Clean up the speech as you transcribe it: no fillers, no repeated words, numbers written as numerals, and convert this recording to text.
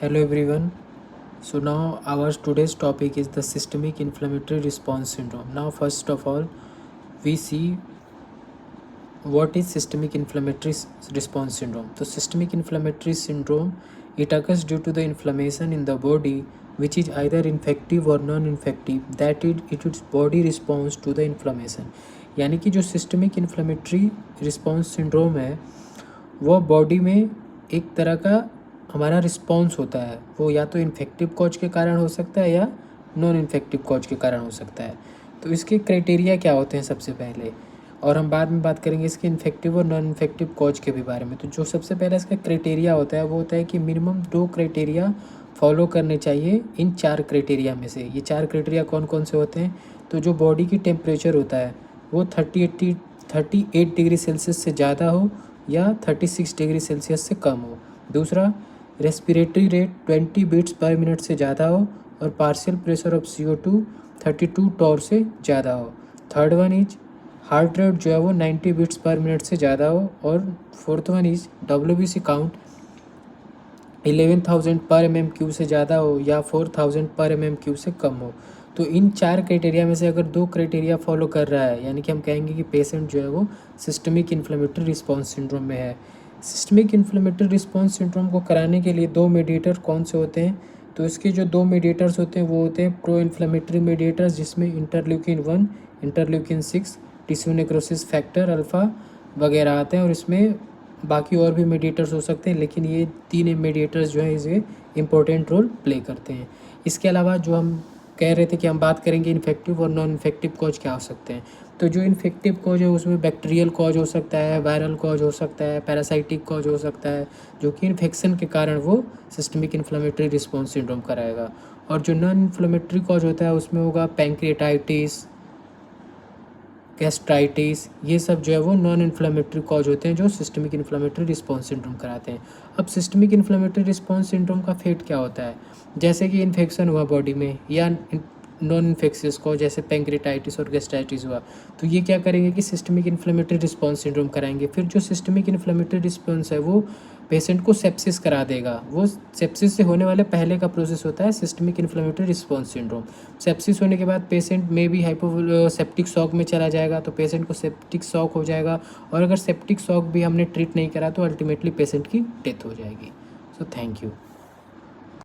Hello everyone. So now our today's topic is the systemic inflammatory response syndrome. Now first of all, we see what is systemic inflammatory response syndrome. So systemic inflammatory syndrome, it occurs due to the inflammation in the body which is either infective or non-infective, that its body responds to the inflammation. यानी कि जो systemic inflammatory response syndrome है वो body में एक तरह का हमारा रिस्पॉन्स होता है, वो या तो इन्फेक्टिव कॉज के कारण हो सकता है या नॉन इन्फेक्टिव कॉज के कारण हो सकता है। तो इसके क्राइटेरिया क्या होते हैं सबसे पहले, और हम बाद में बात करेंगे इसके इन्फेक्टिव और नॉन इन्फेक्टिव कॉज के भी बारे में। तो जो सबसे पहला इसका क्राइटेरिया होता है वो होता है कि मिनिमम 2 क्राइटेरिया फॉलो करने चाहिए इन 4 क्राइटेरिया में से। ये 4 क्राइटेरिया कौन कौन से होते हैं? तो जो बॉडी की टेम्परेचर होता है वो 38 डिग्री सेल्सियस से ज़्यादा हो या 36 डिग्री सेल्सियस से कम हो। दूसरा, respiratory rate 20 beats per minute से ज़्यादा हो और partial pressure of CO2 32 Tor से ज़्यादा हो। Third one is heart rate जो है वो 90 बीट्स पर मिनट से ज़्यादा हो। और fourth one is WBC count 11,000 पर MM³ से ज़्यादा हो या 4,000 पर MM³ से कम हो। तो इन 4 क्राइटेरिया में से अगर 2 क्राइटेरिया फॉलो कर रहा है यानी कि हम कहेंगे कि पेशेंट जो है वो सिस्टमिक इन्फ्लेमेटरी रिस्पॉन्स सिंड्रोम में है। सिस्टमिक इन्फ्लेमेटरी रिस्पॉन्स सिंड्रोम को कराने के लिए 2 मीडिएटर कौन से होते हैं? तो इसके जो 2 मीडिएटर्स होते हैं वो होते हैं प्रो इन्फ्लेमेटरी मीडिएटर्स, जिसमें interleukin 1, interleukin 6, tissue necrosis factor alpha वगैरह आते हैं। और इसमें बाकी और भी मीडिएटर्स हो सकते हैं, लेकिन ये 3 मीडिएटर्स जो हैं इसमें इम्पोर्टेंट रोल प्ले करते हैं। इसके अलावा जो हम कह रहे थे कि हम बात करेंगे इन्फेक्टिव और नॉन इन्फेक्टिव कॉज क्या हो सकते हैं। तो जो इन्फेक्टिव कॉज है उसमें बैक्टीरियल कॉज हो सकता है, वायरल कॉज हो सकता है, पैरासाइटिक कॉज हो सकता है, जो कि इन्फेक्शन के कारण वो सिस्टमिक इन्फ्लेमेटरी रिस्पॉन्स सिंड्रोम कराएगा। और जो नॉन इन्फ्लेमेटरी कॉज होता है उसमें होगा पैंक्रियाटाइटिस, गैस्ट्राइटिस, ये सब जो है वो नॉन इन्फ्लेमेटरी कॉज होते हैं जो सिस्टमिक इन्फ्लेमेटरी रिस्पॉन्स सिंड्रोम कराते हैं। अब सिस्टमिक इन्फ्लेमेटरी रिस्पॉन्स सिंड्रोम का फेट क्या होता है? जैसे कि इन्फेक्शन हुआ बॉडी में या नॉन इन्फेक्शियस कॉज जैसे पैंक्रियाटाइटिस और गैस्ट्राइटिस हुआ, तो ये क्या करेंगे कि सिस्टमिक इन्फ्लेमेटरी रिस्पॉन्स सिंड्रोम कराएंगे। फिर जो सिस्टमिक इन्फ्लेमेटरी रिस्पॉन्स है वो पेशेंट को सेप्सिस करा देगा। वो सेप्सिस से होने वाले पहले का प्रोसेस होता है systemic inflammatory response syndrome. Sepsis होने के बाद पेशेंट में भी सेप्टिक शॉक में चला जाएगा, तो पेशेंट को सेप्टिक शॉक हो जाएगा। और अगर सेप्टिक शॉक भी हमने ट्रीट नहीं करा तो अल्टीमेटली पेशेंट की डेथ हो जाएगी। So thank you.